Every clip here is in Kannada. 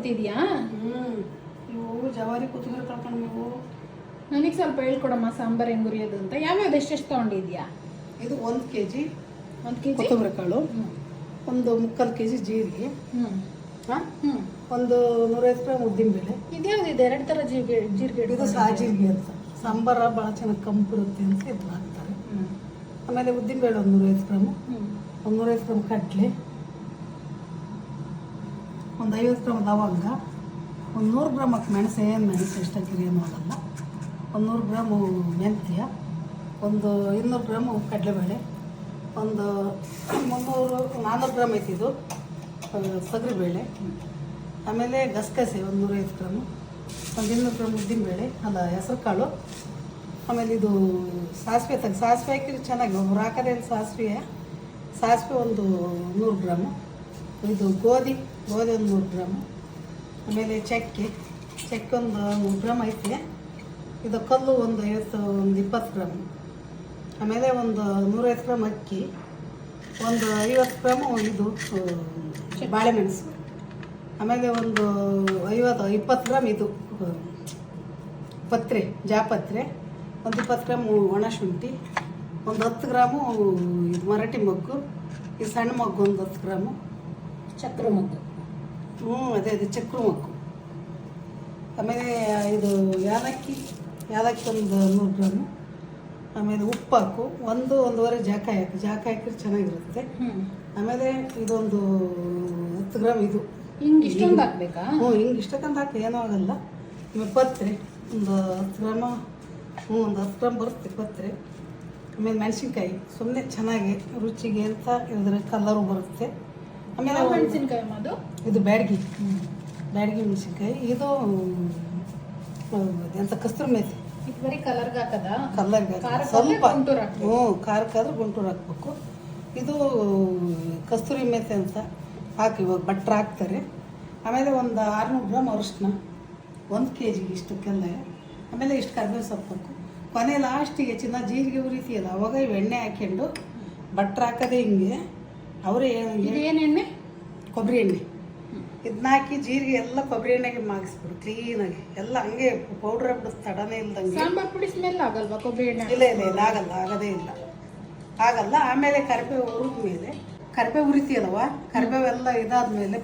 ಕಲ್ತಿದ್ಯಾ? ಇವು ಜವಾರಿ ಕೊತ್ತಂಬರಿ ಕಳ್ಕೊಂಡು ನೀವು ನನಗೆ ಸ್ವಲ್ಪ ಹೇಳ್ಕೊಡಮ್ಮ ಸಾಂಬಾರ್ ಹೆಂಗ್ ಹುರಿಯೋದು ಅಂತ. ಯಾವ್ಯಾವ್ದು ಎಷ್ಟೆಷ್ಟು ತೊಗೊಂಡಿದ್ಯಾ? ಇದು 1 kg 1 kg ಕೊತ್ತಂಬರಿ ಕಾಳು, ಒಂದು 3/4 kg ಜೀರಿಗೆ, ಒಂದು 150 ಗ್ರಾಮ್ ಉದ್ದಿನಬೇಳೆ. ಇದ್ಯಾವ್ದಿದೆ? 2 ಥರ ಜೀರಿಗೆ. ಇದು ಸಾಜೀರಿಗೆ ಅಂತ ಸಾಂಬಾರ ಭಾಳ ಚೆನ್ನಾಗಿ ಕಂಪು ಇರುತ್ತೆ ಅಂತ ಇದು ಹಾಕ್ತಾರೆ. ಆಮೇಲೆ ಉದ್ದಿನಬೇಳೆ ಒಂದು 150 ಗ್ರಾಮು, ಒಂದು 150 ಗ್ರಾಮ್ ಕಡಲೆ, ಒಂದು 50 ಗ್ರಾಮ್ ಲವಂಗ, ಒಂದು 100 ಗ್ರಾಮ್ ಮೆಣಸು. ಏನು ಮೆಣಸು ಎಷ್ಟಾಕಿರಿ ಏನು ಆಗಲ್ಲ. ಒಂದು 100 ಗ್ರಾಮು ಮೆಂತ್ಯ, ಒಂದು 200 ಗ್ರಾಮು ಕಡಲೆಬೇಳೆ, ಒಂದು 400 ಗ್ರಾಮ್ ಐತಿ ಇದು ತೊಗರಿಬೇಳೆ. ಆಮೇಲೆ ಗಸಗಸೆ ಒಂದು 150 ಗ್ರಾಮು, ಒಂದು 200 ಗ್ರಾಮ್ ಉದ್ದಿನಬೇಳೆ ಅಲ್ಲ ಹೆಸರು ಕಾಳು. ಆಮೇಲೆ ಇದು ಸಾಸಿವೆ ಸಾಸಿವೆ ಹಾಕಿದ್ರೆ ಚೆನ್ನಾಗಿ ಒಬ್ರು ಹಾಕೋದೇ ಸಾಸಿವೆ ಒಂದು 100 ಗ್ರಾಮು. ಇದು ಗೋಧಿ ಒಂದು 100 ಗ್ರಾಮು. ಆಮೇಲೆ ಚಕ್ಕೆ ಒಂದು 100 ಗ್ರಾಮ್ ಐತೆ. ಇದು ಕಲ್ಲು ಒಂದು 20 ಗ್ರಾಮು. ಆಮೇಲೆ ಒಂದು 150 ಗ್ರಾಮ್ ಅಕ್ಕಿ, ಒಂದು 50 ಗ್ರಾಮು ಇದು ಬಾಳೆಮೆಣಸು. ಆಮೇಲೆ ಒಂದು 20 ಗ್ರಾಮ್ ಇದು ಜಾಪತ್ರೆ, ಒಂದು 20 ಗ್ರಾಮ್ ಒಣ ಶುಂಠಿ, ಒಂದು 10 ಗ್ರಾಮು ಇದು ಮರಾಠಿ ಮೊಗ್ಗು, ಇದು ಸಣ್ಣ ಮೊಗ್ಗು ಒಂದು 10 ಗ್ರಾಮು, ಚಕ್ರ ಮೊಗ್ಗು. ಅದೇ ಚಕ್ರ ಮೊಗ್ಗು. ಆಮೇಲೆ ಇದು ಯಾಲಕ್ಕಿ ಒಂದು 100 ಗ್ರಾಮು. ಆಮೇಲೆ ಉಪ್ಪು ಹಾಕು, ಒಂದೂವರೆ ಜಾಕಾಯಿ ಹಾಕಿದ್ರೆ ಚೆನ್ನಾಗಿರುತ್ತೆ. ಆಮೇಲೆ ಇದೊಂದು 10 ಗ್ರಾಮ್ ಇದು ಹಿಂಗೆ ಇಷ್ಟೊಂದು ಹಾಕ್ಬೇಕಾ? ಹಿಂಗೆ ಇಷ್ಟಕ್ಕಂತ ಹಾಕಿ ಏನೂ ಆಗಲ್ಲ. ಆಮೇಲೆ ಪತ್ರೆ ಒಂದು 10 ಗ್ರಾಮ, ಒಂದು 10 ಗ್ರಾಮ್ ಬರುತ್ತೆ ಪತ್ರೆ. ಆಮೇಲೆ ಮೆಣಸಿನ್ಕಾಯಿ ಸುಮ್ಮನೆ ಚೆನ್ನಾಗಿ ರುಚಿಗೆ ಅಂತ ಇದ್ರ ಕಲರು ಬರುತ್ತೆ. ಆಮೇಲೆ ಮೆಣಸಿನ್ಕಾಯಿ ಅದು ಇದು ಬ್ಯಾಡಗಿ ಮೆಣಸಿನ್ಕಾಯಿ. ಇದು ಎಂತ ಕಸ್ತೂರಿ ಮೇಥಿ. ಇದು ಬರೀ ಕಲರ್ಗೆ ಹಾಕದ? ಕಲರ್ಗೆ ಸ್ವಲ್ಪ ಖಾರಕ್ಕಾದ್ರೆ ಗುಂಟೂರು ಹಾಕ್ಬೇಕು. ಇದು ಕಸ್ತೂರಿ ಮೇಥಿ ಅಂತ ಹಾಕಿ ಇವಾಗ ಭಟ್ರು ಹಾಕ್ತಾರೆ. ಆಮೇಲೆ ಒಂದು 600 ಗ್ರಾಮ್ ಅರಿಶಿನ 1 kg ಇಷ್ಟಕ್ಕೆಲ್ಲ. ಆಮೇಲೆ ಇಷ್ಟು ಕರಿಬೇವು ಸೊಪ್ಪು ಹಾಕು. ಕೊನೆ ಲಾಸ್ಟಿಗೆ ಜೀರಿಗೆ ಉರಿತೀಯಲ್ಲ ಅವಾಗ ಇವು ಎಣ್ಣೆ ಹಾಕ್ಕೊಂಡು ಭಟ್ರು ಹಾಕೋದೇ ಹಿಂಗೆ. ಅವರೇ ಏನೆಣ್ಣೆ? ಕೊಬ್ಬರಿ ಎಣ್ಣೆ. ಇದನ್ನ ಹಾಕಿ ಜೀರಿಗೆ ಎಲ್ಲ ಕೊಬ್ಬರಿ ಎಣ್ಣೆಗೆ ಮಾಗಿಸ್ಬಿಡು ಕ್ಲೀನಾಗಿ. ಎಲ್ಲ ಹಂಗೆ ಪೌಡ್ರ್ ಹಾಕ್ಬಿಡು ತಡನೇ ಇಲ್ದಂಗೆ. ಸಾಂಬಾರ್ ಪುಡಿ ಸ್ಮೆಲ್ ಆಗಲ್ವಾ ಕೊಬ್ಬರಿ ಎಣ್ಣೆ? ಇಲ್ಲ ಆಗೋದೇ ಇಲ್ಲ. ಆಮೇಲೆ ಕರಿಬೇವು ಹುರಿದ್ಮೇಲೆ ಕರಿಬೇವು ಉರಿತೀಯಲ್ವ, ಕರಿಬೇವೆಲ್ಲ ಇದಾದ್ಮೇಲೆ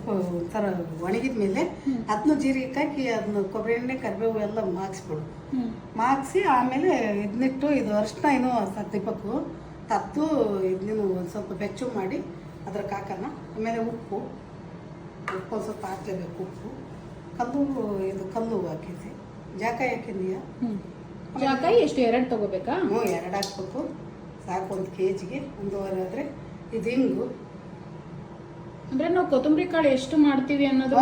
ಥರ ಒಣಗಿದ ಮೇಲೆ ಅದನ್ನ ಜೀರಿಗೆ ಹಾಕಿ ಅದನ್ನ ಕೊಬ್ಬರಿ ಎಣ್ಣೆ ಕರಿಬೇವು ಎಲ್ಲ ಮಾಗಿಸಿ ಆಮೇಲೆ ಇದನ್ನಿಟ್ಟು ಇದು ಅರಿಶಿನ ಏನು ದೀಪಕ್ಕೂ ತತ್ತು ಇದನ್ನು ಒಂದು ಸ್ವಲ್ಪ ಬೆಚ್ಚು ಮಾಡಿ ಅದ್ರಕ್ಕೆ ಹಾಕೋಣ. ಆಮೇಲೆ ಉಪ್ಪು ಒಂದು ಸ್ವಲ್ಪ ಹಾಕಲೇಬೇಕು. ಕಲ್ಲು ಹಾಕಿದ್ದೆ. ಜಾಕಾಯಿ ಹಾಕಿದೀಯಾ? ಜಾಕಾಯಿ ಎಷ್ಟು? 2 ತಗೋಬೇಕಾ? 2 ಹಾಕ್ಬೇಕು ಸಾಕು. 1 kgಗೆ 1.5 ಆದರೆ ಇದು ಹಿಂಗು. ಅಂದ್ರೆ ನಾವು ಕೊತ್ತಂಬರಿ ಕಾಳು ಎಷ್ಟು ಮಾಡ್ತೀವಿ ಅನ್ನೋದ್ರ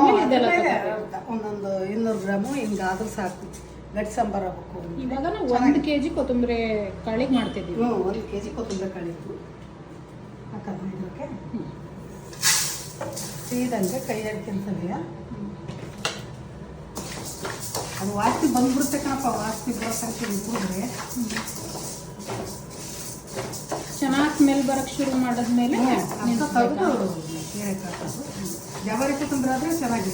ಒಂದೊಂದು 200 ಗ್ರಾಮು ಹಿಂಗಾದ್ರೂ ಸಾಕು. ಗಟ್ಟಿ ಸಾಂಬಾರು ಹಾಕಬೇಕು. ಇವಾಗ ನಾವು 1 kg ಕೊತ್ತಂಬರಿ ಕಾಳಿಗೆ ಮಾಡ್ತಿದ್ದೀವಿ. 1 kg ಕೊತ್ತಂಬರಿ ಕಾಳಿತ್ತು ಹಾಕೋದು. ಇದಕ್ಕೆ ಸೀದಂಗೆ ಕೈ ಹಿಡ್ಕೊಂತೀವಿ. ಅದು ವಾಸ್ತಿ ಬಂದ್ಬಿಡುತ್ತೆ ಕಣಪ್ಪ. ವಾಸ್ತಿ ಬರೋತಂಕ ಇಟ್ಬಿಟ್ರೆ ಚೆನ್ನಾಗಿ ಸ್ಮೆಲ್ ಬರೋಕ್ಕೆ ಶುರು ಮಾಡಿದ್ಮೇಲೆ ತೆಗೆದು ಬೇರೆ ಕಾಕೋದು. ಜವಾರಿ ಕೊತ್ತಂಬರಿ ಆದರೆ ಚೆನ್ನಾಗಿ.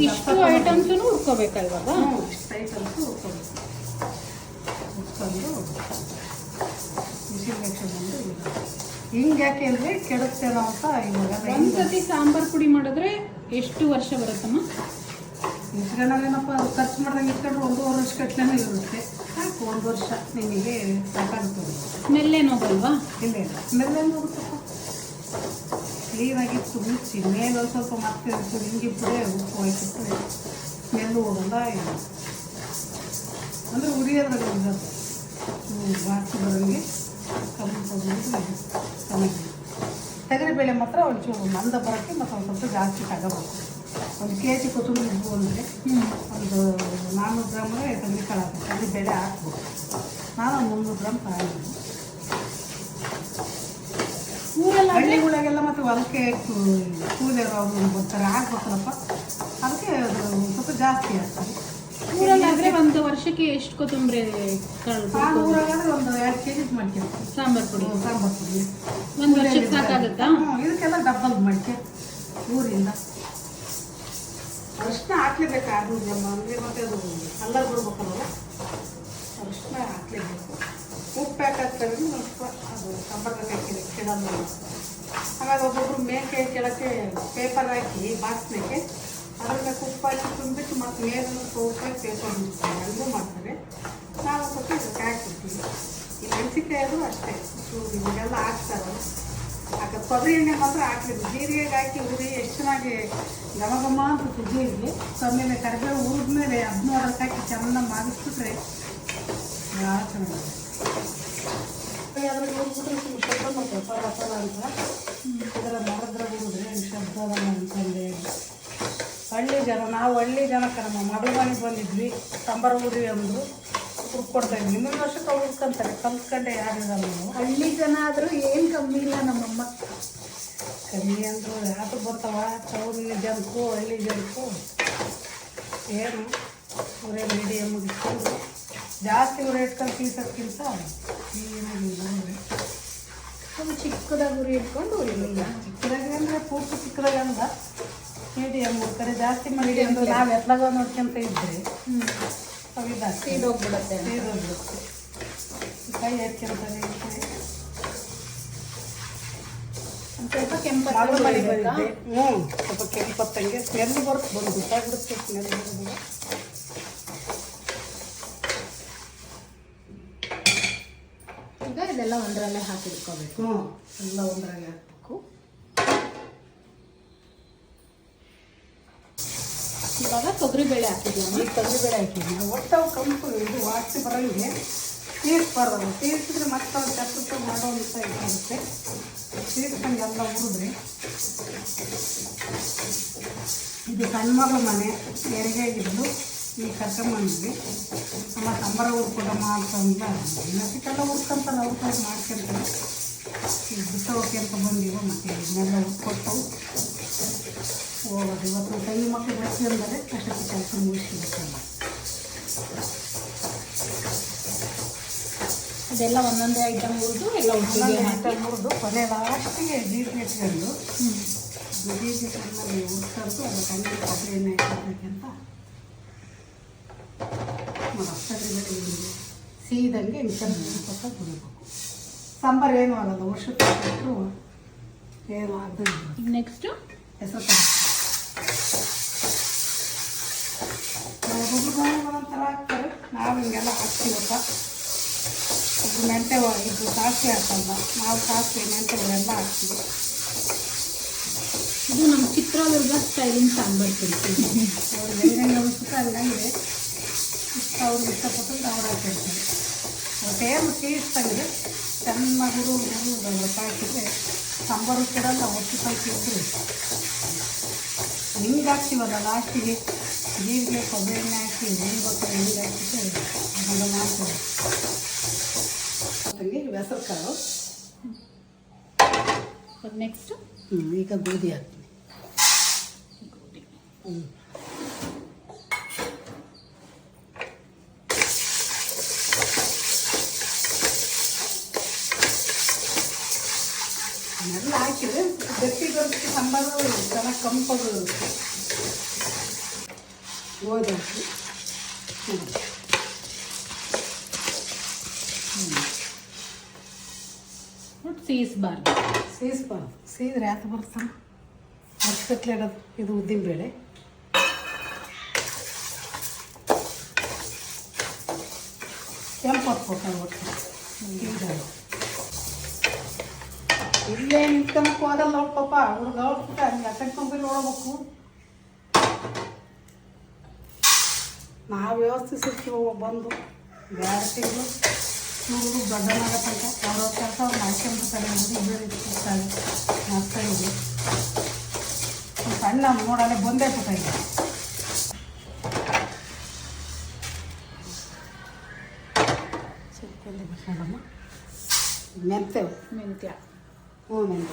ಇಷ್ಟು ಐಟಮ್ಸು ಹುರ್ಕೋಬೇಕಾ ಇವಾಗ? ಇಷ್ಟು ಐಟಮ್ಸು ಹುರ್ಕೋಬೇಕು. ಹುರ್ಕೊಂಡು ಬಿಸಿ ಬಂದು ಹಿಂಗೆ ಯಾಕೆ ಅಂದರೆ ಕೆಡುತ್ತೇನೋ ಅಂತ ಇವಾಗ. ಒಂದ್ಸತಿ ಸಾಂಬಾರು ಪುಡಿ ಮಾಡಿದ್ರೆ ಎಷ್ಟು ವರ್ಷ ಬರುತ್ತಮ್ಮ? ಇಟ್ಕೊಂಡೇನಪ್ಪ ಅದು ಖರ್ಚು ಮಾಡ್ದಂಗೆ ಇಟ್ಕೊಂಡ್ರೆ 1.5 ವರ್ಷ ಕಟ್ಲೇನೂ ಇರುತ್ತೆ. ಸಾಕು 1 ವರ್ಷ ನಿಮಗೆ ಸಾಕಾಗುತ್ತೆ. ಸ್ಮೆಲ್ ಏನು ಹೋಗಲ್ವಾ? ಇಲ್ಲ ಸ್ಮೆಲ್ ಏನು ಹೋಗುತ್ತಪ್ಪ. ಕ್ಲೀನಾಗಿತ್ತು ಮುಚ್ಚಿ ಮೇಲೆ ಒಂದು ಸ್ವಲ್ಪ ಮತ್ತೆ ಹಿಂಗಿಬ್ಬರೇ ಉಪ್ಪು ಹಾಕಿಬಿಟ್ರೆ ಸ್ಮೆಲ್ಲು ಹೋಗಲ್ಲ. ಅಂದರೆ ಉರಿಯೋದ್ರಾಗ ಇರುತ್ತೆ. ವಾಸಿ ಬರೋಂಗೆ ಕಮ್ಮಿ ಚೆನ್ನಾಗಿ. ತೊಗರಿಬೇಳೆ ಮಾತ್ರ ಒಂಚೂರು ಮಂದ ಬರೋಕ್ಕೆ ಮತ್ತು ಒಂದು ಸ್ವಲ್ಪ ಜಾಸ್ತಿ ತಗೋಬೇಕು. 1 kg ಕೊತ್ತಂಬರಿ ಇದ್ವು ಅಂದರೆ ಒಂದು 400 ಗ್ರಾಮೇ ತೊಗರಿ ಕಾಳು ಹಾಕಬೇಕು. ಅಲ್ಲಿ ಬೇಳೆ ಹಾಕ್ಬೇಕು. ನಾನು 300 ಗ್ರಾಮ್ ತಗೊಂಡಿದ್ದೀನಿ. ಹಳ್ಳಿಗಳಿಗೆಲ್ಲ ಮತ್ತು ಹೊಲಕ್ಕೆ ಕೂಲಿಯವರು ಅವರು ಬರ್ತಾರೆ ಹಾಕ್ಬೇಕಲ್ಲಪ್ಪ. ಅದಕ್ಕೆ ಸ್ವಲ್ಪ ಜಾಸ್ತಿ ಆಗ್ತದೆ. ಊರಲ್ಲಾದರೆ 1 ವರ್ಷಕ್ಕೆ ಎಷ್ಟು ಕೊತ್ತಂಬರಿ ಕಾಳು? ಊರಾಗಾದ್ರೆ ಒಂದು 2 kg ಮಾಡ್ತೀವಿ ಸಾಂಬಾರು ಪುಡಿ. 1 ವರ್ಷಕ್ಕೆ ಸಾಕಾಗುತ್ತಾ? ಇದಕ್ಕೆಲ್ಲ ಡಬ್ಬಲ್ ಮಾಡ್ತೀವಿ ಊರಿಂದ. ಹಾಕ್ಲೇಬೇಕು 600 ಗ್ರಾಮ್ ಅಂದರೆ ಮತ್ತೆ ಅದು ಕಲ್ಲರ್ ಬಿಡ್ಬೇಕಲ್ಲ ಅರಿಶಿನ ಹಾಕ್ಲೇಬೇಕು. ಉಪ್ಪು ಯಾಕೆ ಹಾಕ್ತಾರೆ ಒಂದು ಸ್ವಲ್ಪ ಅದು ಸಾಂಬಾರ್ಗೆ ಹಾಕಿದೆ ಕೆಡೋದು. ಆಮೇಲೆ ಒಬ್ಬೊಬ್ರು ಮೇಕೆ ಕೆಳಕ್ಕೆ ಪೇಪರ್ ಹಾಕಿ ಬಾಕ್ಸ್ನಾಗೆ ಅದ್ರ ಮೇಲೆ ಉಪ್ಪು ಹಾಕಿ ತುಂಬಿಟ್ಟು ಮತ್ತು ಮೇಲೆ ಸೋಪ್ ಹಾಕಿ ಪೇಪರ್ ಮುಗಿಸ್ತಾರೆ, ಹಂಗೂ ಮಾಡ್ತಾರೆ. ನಾವು ಸ್ವಲ್ಪ ಇದಕ್ಕೆ ಹಾಕ್ಬಿಡ್ತೀವಿ. ಈ ಮೆಣಸಿನ್ಕಾಯಿ ಅದು ಅಷ್ಟೇ ಚೂರು ಇವಾಗೆಲ್ಲ ಹಾಕ್ತಾರೆ. ಆಗ ಕೊಬ್ಬರಿ ಎಣ್ಣೆ ಮಾತ್ರ ಹಾಕ್ಬೇಕು. ಜೀರಿಗೆ ಹಾಕಿ ಉರಿ ಎಷ್ಟು ಚೆನ್ನಾಗಿ ಘಮ ಘಮ ಅಂತ ಜೀರಿಗೆ ಆಮೇಲೆ ಕರಿಬೇವು ಹುರಿದ್ಮೇಲೆ ಅದನ್ನೂ ಅದಕ್ಕೆ ಹಾಕಿ ಚೆನ್ನಾಗಿ ಮಾಡಿಸ್ಬಿಟ್ರೆ ಭಾಳ ಚೆನ್ನಾಗಿದೆ. ಅದ್ರಲ್ಲಿ ಹುರಿದ್ಬಿಟ್ರೆ ಶಬ್ದ ಮಾಡ್ತೇವೆ ಪರ ಅಂತ ಇದರ ಮರದ್ರ ಹುರಿದ್ರೆ ಶಬ್ದ ಅಂತಂದೆ. ನಾವು ಹಳ್ಳಿ ಜನಕ್ಕೆ ನಮ್ಮ ಮದುವೆ ಮನೆಗೆ ಬಂದಿದ್ವಿ, ಸಾಂಬಾರು ಉರಿ ಅಂದರು ಹುರ್ಕೊಡ್ತಾಯಿದ್ವಿ. ಇನ್ನೊಂದು ವರ್ಷಕ್ಕೆ ಅವ್ರು ಹುರ್ಕೊಂತಾರೆ, ಕಲ್ತ್ಕೊಂಡೆ ಯಾರಿಲ್ಲ ನಾವು. ಹಳ್ಳಿ ಜನ ಆದರೂ ಏನು ಕಮ್ಮಿ ಇಲ್ಲ ನಮ್ಮಮ್ಮ. ಕಮ್ಮಿ ಅಂದರು ಯಾವುದು ಬರ್ತಾವ ಟೌನಿನ ಜನಕ್ಕೂ ಹಳ್ಳಿ ಜನಕ್ಕೂ ಏನು ಉರೇ ಮೀಡಿಯಮ್ ಇಟ್ಕೊಂಡು ಜಾಸ್ತಿ ಉರಿ ಇಟ್ಕೊಂಡು ತೀಸೋಕ್ಕಿಂತ ಏನಾಗಿಲ್ಲ. ಒಂದು ಚಿಕ್ಕದಾಗಿ ಉರಿ ಇಟ್ಕೊಂಡು ಉರಿಲಿಲ್ಲ. ಚಿಕ್ಕದಾಗಿ ಅಂದರೆ ಪೂರ್ತಿ ಚಿಕ್ಕದಾಗಿ ಅಂದ ಮೀಡಿಯಮ್ ಕಡೆ ಜಾಸ್ತಿ ಮಾಡಿ ಅಂದ್ರೆ ನಾವು ಎತ್ಲಾಗ ನೋಡ್ಕೊಂತ ಇದ್ದರೆ ಅವಿದ ಸೀದೋಗ್ಬಿಡುತ್ತೆ. ಸೀದೋಗ್ಬಿಡುತ್ತೆ. ಕೈ ಹಾಕ್ಯಂತಾರೆ ಒಂದು ಸ್ವಲ್ಪ ಕೆಂಪು ಸ್ವಲ್ಪ ಕೆಂಪತ್ತಂಗೆ ಸ್ಮೆಲ್ ಬರುತ್ತೆ, ಬಂದು ಗೊತ್ತಾಗ್ಬಿಡುತ್ತೆ ಸ್ಮೆಲ್ ಬರೋದು. ಈಗ ಇದೆಲ್ಲ ಒಂದರಲ್ಲೇ ಹಾಕಿಟ್ಕೋಬೇಕು. ಎಲ್ಲ ಒಂದರಾಗೆ ಹಾಕಬೇಕು. ಇವಾಗ ತೊಗರಿಬೇಳೆ ಹಾಕಿದ್ವಿ. ಈ ತೊಗರಿಬೇಳೆ ಹಾಕಿದ್ವಿ. ಒಟ್ಟು ಕಂಪು ಇದು ವಾಸಿ ಬರೋಂಗೆ ತೀರಿಸ್ಬಾರ್ದು. ತೀರಿಸಿದ್ರೆ ಮತ್ತೆ ಒಂದು ಚಪ್ಪು ಮಾಡೋ ಅಂತ ಇದಾಗುತ್ತೆ. ತೀರ್ಸ್ಕೊಂಡು ಎಲ್ಲ ಹುರಿದ್ರೆ ಇದು ಸಣ್ಣ ಮಗಳ ಮನೆ ಹೆರಿಗೆಗಿದ್ದು ಈಗ ಕರ್ಕೊಂಬಂದ್ವಿ. ನಮ್ಮ ಸಂಬರ ಹುರ್ಕೊಡಮ್ಮ ಅಂತಂದ ಇನ್ನೊಂದಕ್ಕೆಲ್ಲ ಹುರ್ಕೊಂತಾರೆ, ಅವ್ರು ಮಾಡ್ಕೊಂತಾರೆ. ಈಗ ಬಿಟ್ಟೋಕೆ ಅಂತ ಬಂದಿವ ಮತ್ತು ಇದನ್ನೆಲ್ಲ ಹುರ್ಕೊಟ್ಟು ಹೋಗೋದು. ಇವತ್ತು ತಂಗಿ ಮಕ್ಕಳು ಬಸ್ಸಿ ಅಂದರೆ ಅಷ್ಟೊತ್ತು ಕೆಲಸ ಮುಗಿಸ್ಬೇಕಲ್ಲ. ಅದೆಲ್ಲ ಒಂದೊಂದೇ ಐಟಮ್ ಹುರಿದು ಎಲ್ಲ ಹುರಿದು ಕೊನೆ ಲಾಸ್ಟಿಗೆ ಜೀರಿಗೆ ಇಟ್ಕೊಂಡು ಜೀರಿಗೆ ಚೆನ್ನಾಗಿ ಹುರ್ಕೊಂಡು ಅದಕ್ಕೆ ಹಣ್ಣು ಕೊಬ್ಬರಿ ಎಣ್ಣೆ ಹಾಕಬೇಕಂತ ಅಷ್ಟೇ ಸೀದಂಗೆ ಸ್ವಲ್ಪ ಹುರಿಬೇಕು. ಸಾಂಬಾರು ಏನೂ ಆಗಲ್ಲ, ವರ್ಷಕ್ಕೆ ಕೊಟ್ಟರು ಏನು ಆಗದೆ. ಈಗ ನೆಕ್ಸ್ಟು ಹೆಸರು ಕಾಳು ಒಬ್ಬೊಬ್ರು ಒಂಥರ ಹಾಕ್ತಾರೆ, ನಾವು ಹಿಂಗೆಲ್ಲ ಹಾಕ್ತೀವಪ್ಪ. ಇದು ಮೆಂತೆ ಇದು ಸಾಸಿವೆ ಹಾಕಲ್ಲ, ನಾವು ಸಾಸಿವೆ ಮೆಂತೆಗಳೆಲ್ಲ ಹಾಕ್ತೀವಿ. ಇದು ನಮ್ಮ ಚಿತ್ರದುರ್ಗ ಸ್ಟೈಲಿಂಗ್ ಸಾಂಬಾರು ತಿಂತೀವಿ. ಅವ್ರಿಗೆ ಹೆಂಗೆ ಅನಿಸುತ್ತೆ ಹಂಗಂಗೆ ಅವ್ರಿಗೆ ಇಷ್ಟಪಟ್ಟು ಅವ್ರು ಹಾಕಿರ್ತಾರೆ. ಟೇಮ್ ತೀರಿಸ್ದಂಗೆ ಚೆನ್ನಾಗಿ ಹುರು ಹಾಕಿದ್ರೆ ಸಾಂಬಾರು ಕೆಡಲ್ಲ. ಒಟ್ಟು ಕಲ್ತಿದ್ರೆ ಹಿಂಗೆ ಹಾಕ್ತೀವಲ್ಲ ಲಾಸ್ಟಿಗೆ ಜೀರಿಗೆ ಕೊಬ್ಬರಿ ಎಣ್ಣೆ ಹಾಕಿ ಹಿಂಗೆ ಗೊತ್ತಾರೆ ಹಿಂಗೆ ಹಾಕಿದ್ರೆ ಅದೆಲ್ಲ ಮಾಡ್ತೀವಿ. ಹೆಸರು ಕಾಳು ನೆಕ್ಸ್ಟು ಈಗ ಗೋಧಿ ಹಾಕ್ತೀನಿ. ಎಲ್ಲ ಹಾಕಿದ್ರೆ ಗಟ್ಟಿ ಬರುತ್ತೆ ಸಾಂಬಾರು, ಚೆನ್ನಾಗಿ ಕಂಪದು ಗೋಧಿ ಹಾಕಿ ಸೀಸ್ಬಾರ್ದು. ಸೀದ್ರೆ ಯಾಕೆ ಬರ್ತಾನೆ ವರ್ಷಗಟ್ಲೆ ಇಡೋದು. ಇದು ಉದ್ದಿನಬೇಳೆ ಕೆಂಪು ಹೊತ್ಕೊತಾರೆ ಒಟ್ಟು ಇಲ್ಲೇ ನಿಂತ್ಕೊಳಕ್ಕೆ ಹೋಗಲ್ಲ ಅವ್ರ ಪಾಪ. ಅವ್ರಿಗೆ ಅವ್ರ ಹಂಗೆ ಅಟಕ್ಕೊಂಡ್ರೆ ನೋಡ್ಬೇಕು. ನಾವು ವ್ಯವಸ್ಥಿಸಿರ್ತೀವಿ ಬಂದು 2 ತಿಂಗಳು ನೋಡೋದು ದೊಡ್ಡನಾಗ ತನಕ ಅವ್ರ ಕೆಲಸ ಅವ್ರು ಮಾಡ್ಕೊಂಡ್ಬಿಡ್ತಾರೆ. ಇರ್ತಾರೆ ಮಕ್ಕಳಿಗೆ ಸಣ್ಣ ನೋಡಲ್ಲೇ ಬಂದೇ ಬಿಟ್ಟಾಗ ನೋಡಮ್ಮ. ಮೆಂತ್ಯ ಮೆಂತ್ಯ ಮೆಂತ್ಯ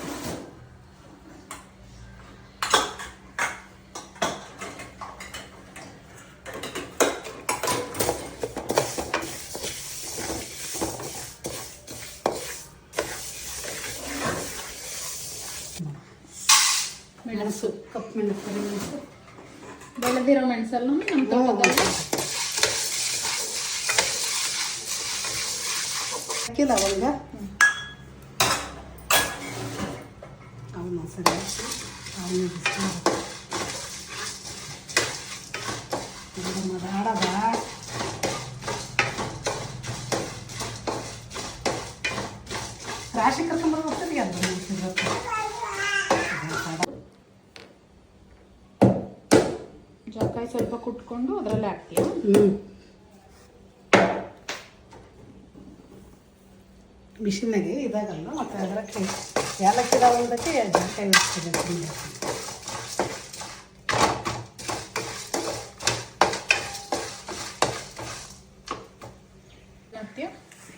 ಮೆಣಸು, ಕಪ್ಪು ಮೆಣಸು, ಕರಿ ಮೆಣಸು ಬೆಳೆದಿರೋ ಮೆಣಸನ್ನು ನಮ್ಮ ತೋಟದಲ್ಲಿ ಅಕ್ಕಿ ಲವಂಗ ಅವನ್ನ ಸರಿ ಹಾಕಿ ಮಾಡದ ರಾಶಿ ಕರ್ಕೊಂಬರ್ದು ಹೋಗ್ತದೆ ಅದು ಜಾಕಾಯಿ ಸ್ವಲ್ಪ ಕುಟ್ಕೊಂಡು ಅದರಲ್ಲಿ ಹಾಕ್ತೀಯ. ಮಿಷಿನಾಗೆ ಇದಾಗಲ್ಲ ಮತ್ತು ಅದಕ್ಕೆ ಏಲಕ್ಕಿ ಲವಂಗಕ್ಕೆ ಜಾಕಾಯಿ ಇರ್ತದೆ.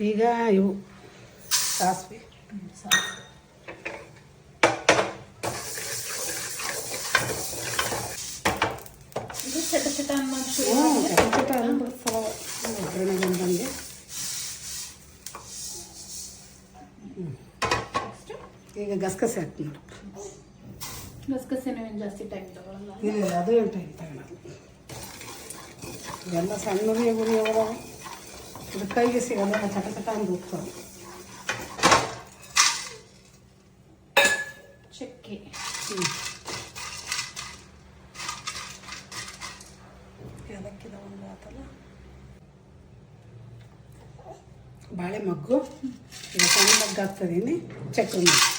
ಈಗ ಇವು ಸಾಸಿವೆ ಇದು ಚಟ ಚಟ ಅನ್ನೋದು ಒಗ್ಗರಣೆ ಬಂದಂಗೆ. ಈಗ ಗಸಗಸೆ ಹಾಕ್ತೀನಿ. ಗಸಗಸೆನೂ ಏನು ಜಾಸ್ತಿ ಟೈಮ್ ತಗೊಳ್ಳಲ್ಲ. ಇಲ್ಲ ಅದು ಏನು ಟೈಮ್ ತಗೊಳ್ಳಲ್ಲ. ಇವೆಲ್ಲ ಸಣ್ಣ ಗುರಿ ಅವಾಗ ಇದು ಕೈಗೆ ಸಿಗಲ್ಲ, ಚಟ ಚಟ ಅಂತ ಹೋಗ್ತಾವೆ. ಚಕ್ಕೆ ಏಲಕ್ಕಿ ಲವಂಗ ಆತಲ್ಲ, ಬಾಳೆ ಮಗ್ಗು ಈಗ ಸಣ್ಣ ಮಗ್ಗು ಹಾಕ್ತಿದ್ದೀನಿ. ಚಕ್ರ ಮಗ್ಗು,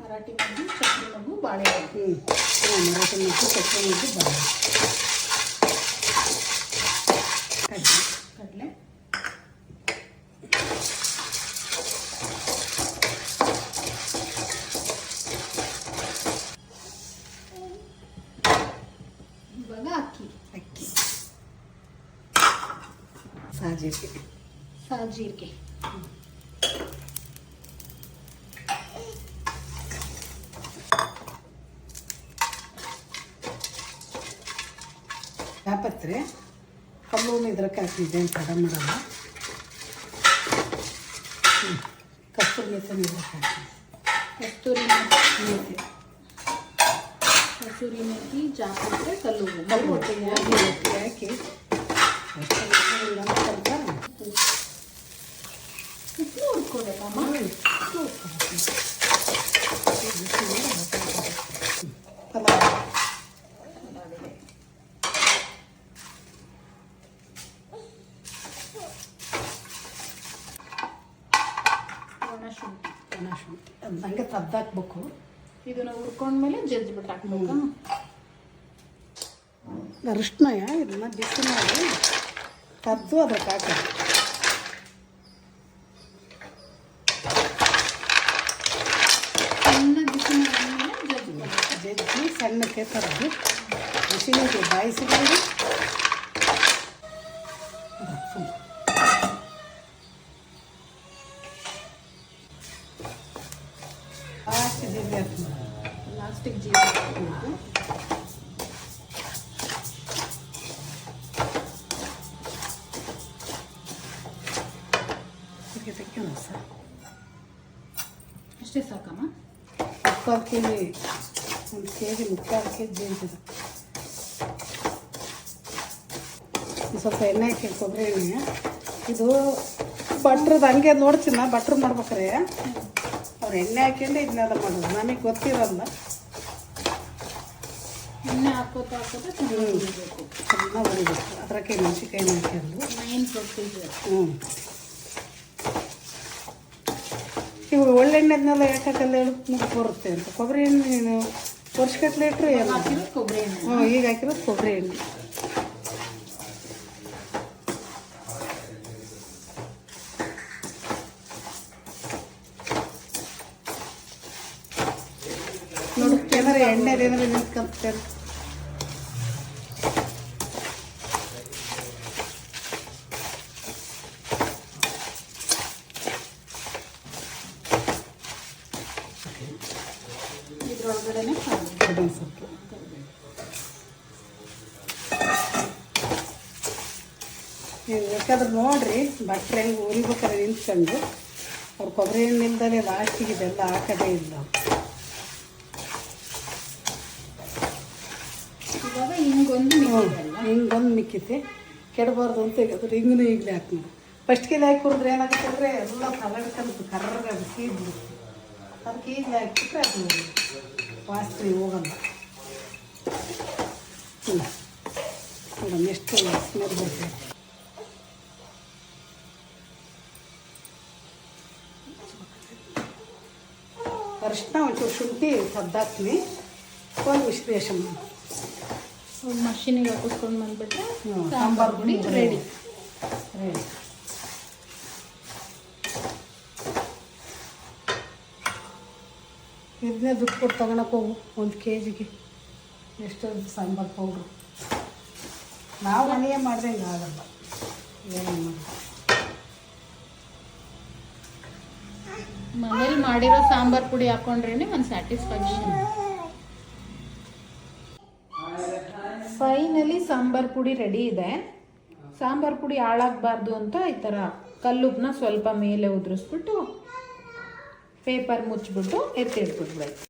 ಮರಾಠಿ ಮಗ್ಗು, ಚಕ್ರಿ ಮಗ್ಗು, ಬಾಳೆ ಮಗ್ಗು. ಮರಾಠಿ ಮಗ್ಗು, ಚಕ್ರ ಮಗ್ಗು, ಬಾಳೆ ಕಡಲೆ ಇವಾಗ ಅಕ್ಕಿ ಸಾಜೀರಿಗೆ ಜಾಪತ್ರೆ ಕಲ್ಲು ಇದ್ರಕ್ಕೆ ಹಾಕಿದ್ದೆ ಅಂತ ತಡ ಮಾಡಲ್ಲ. ಕಸ್ತೂರಿ ಮೇಥಿ ನೀರಕ್ಕೆ ಹಾಕಿ ಕಸ್ತೂರಿ ಮೇಥಿ, ಕಸೂರಿ ಮೇಥಿ, ಜಾಪತ್ರೆ, ಕಲ್ಲು ಒಟ್ಟಿಗೆ ಹಾಕಿ ಉಪ್ಪು ಹುರ್ಕೋಬೇಕಮ್ಮ. ಶುಂಠಿ ಅದು ಹಂಗೆ ತದ್ದಾಕ್ಬೇಕು. ಇದನ್ನ ಹುರ್ಕೊಂಡ್ಮೇಲೆ ಜಜ್ಜಿಬಿಟ್ಟು ಹಾಕ್ಬೇಕಾ? ಅರಿಶಿನ ಇದನ್ನ ಬಿಸಿ ಮಾಡಿ ತದ್ದು ಅದಕ್ಕೆ ಹಾಕಿ ಜಜ್ಜಿ ಸಣ್ಣಕ್ಕೆ ತರದು ಬಿಸಿಲಿಗೆ ಬಾಯಿಸಿಕೊಂಡು ಲಾಸ್ಟಿಗೆ ಜೀರಿಗೆ ಹಾಕಬೇಕು. ಅಷ್ಟೇ ಸಾಕಮ್ಮ. 3/4 kg, 1 kg 3/4 kg ಅಂತಿದೆ. ಸ್ವಲ್ಪ ಎಣ್ಣೆ ಹಾಕಿ ಕೊಬ್ಬರಿ ಎಣ್ಣೆ. ಇದು ಭಟ್ರದ್ದು ಹಂಗೆ ನೋಡ್ತೀನಿ, ಭಟ್ರು ಮಾಡ್ಬೇಕಾರೆ ಅವ್ರು ಎಣ್ಣೆ ಹಾಕ್ಯಂಡು ಇದನ್ನೆಲ್ಲ ಮಾಡೋದು. ನಮಗೆ ಗೊತ್ತಿರಲ್ಲ. ಎಣ್ಣೆ ಹಾಕೋತಾ ಹಾಕೋತಾ ಚೆನ್ನಾಗಿ ಹುರಿಬೇಕು. ಚೆನ್ನಾಗಿ ಹುರಿಬೇಕು. ಅದಕ್ಕೆ ಮೆಣಸಿನ್ಕಾಯಿ ಹಾಕ್ಯಂಡು ಮೇನ್ ಪ್ರೊಸೀಜರ್. ಇವಾಗ ಒಳ್ಳೆಣ್ಣೆದನ್ನೆಲ್ಲ ಯಾಕಂತೆಲ್ಲ ಹೇಳು ಮುಗಿ ಬರುತ್ತೆ ಅಂತ. ಕೊಬ್ಬರಿ ಎಣ್ಣೆ ವರ್ಷಗಟ್ಟಲೆ ಇಟ್ಟರು ಏನು ಹಾಕಿರೋದು ಕೊಬ್ಬರಿ ಎಣ್ಣೆ. ಈಗ ಹಾಕಿರೋದು ಕೊಬ್ಬರಿ ಎಣ್ಣೆ. ನೋಡು ಏನಾರು ಎಣ್ಣೆದೇನಾರು ನಿಂತ್ಕೊಂತಾರೆ. ಇದ್ರೊಳಗಡೆನೆ ಕರ್ಬೇವಿನ ಸೊಪ್ಪು ನೀವು ಬೇಕಾದ್ರೆ ನೋಡ್ರಿ. ಭಟ್ರು ಹೆಂಗೆ ಉರಿಬೇಕಾದ್ರೆ ನಿಂತ್ಕೊಂಡು ಅವ್ರು ಕೊಬ್ಬರಿ ಎಣ್ಣೆ ಇಲ್ದಲೆ ಲಾಸ್ಟಿಗೆ ಇದೆಲ್ಲ ಹಾಕೋದೇ ಇಲ್ಲ. ಇವಾಗ ಹಿಂಗೊಂದು ಮಿಕ್ಕೈತಿ ಕೆಡಬಾರ್ದು ಅಂತ ತೆಗೆದ್ರೆ ಹಿಂಗೂ ಈಗಲೇ ಹಾಕ್ತೀನಿ. ಫಸ್ಟ್ಗೆ ಹಾಕಿ ಕುಡಿದ್ರೆ ಏನಾಗುತ್ತೆ ಅಂದರೆ ಎಲ್ಲ ತಲೆಡ್ಕಂತು ಕರ್ರಗೆ ಅದು ಕೀದ್ಬಿಡುತ್ತೆ. ಅದಕ್ಕೆ ಈಗಲೇ ಹಾಕಿಬಿಟ್ರೆ ಅದು ವಾಸನೆ ಹೋಗಲ್ಲ. ಮೇಡಮ್ ಎಷ್ಟು ಸ್ಮೆಲ್ ಬರ್ತದೆ. ಅರಿಶಿನ ಒಂಚೂರು ಶುಂಠಿ ಕದ್ದಾಕ್ತೀನಿ, ಒಂದು ವಿಶ್ಲೇಷಣೆ ಮಷೀನಿಗೆ ಹಾಕಿಸ್ಕೊಂಡು ಬಂದ್ಬಿಟ್ರೆ ಸಾಂಬಾರು ಪುಡಿ ರೆಡಿ. ರೆಡಿ. ಇದನ್ನೇ ದುಡ್ಡು ಕೊಟ್ಟು ತಗೊಳಕ್ಕೆ ಹೋಗು 1 kgಗೆ ಎಷ್ಟೊಂದು ಸಾಂಬಾರು ಪೌಡ್ರು. ನಾವು ಮನೆಯೇ ಮಾಡ್ದಂಗೆ ಆಗಲ್ಲ. ಏನು ಮಾಡಿ ಮನೇಲಿ ಮಾಡಿರೋ ಸಾಂಬಾರ್ ಪುಡಿ ಹಾಕೊಂಡ್ರೇನೆ ಒಂದು ಸ್ಯಾಟಿಸ್ಫ್ಯಾಕ್ಷನ್. ಫೈನಲಿ ಸಾಂಬಾರ್ ಪುಡಿ ರೆಡಿ ಇದೆ. ಸಾಂಬಾರ್ ಪುಡಿ ಹಾಳಾಗಬಾರ್ದು ಅಂತ ಈ ಥರ ಕಲ್ಲುಪ್ಪನ್ನ ಸ್ವಲ್ಪ ಮೇಲೆ ಉದುರಿಸ್ಬಿಟ್ಟು ಪೇಪರ್ ಮುಚ್ಚಿಬಿಟ್ಟು ಎತ್ತಿಟ್ಬಿಡ್ಬೇಕು.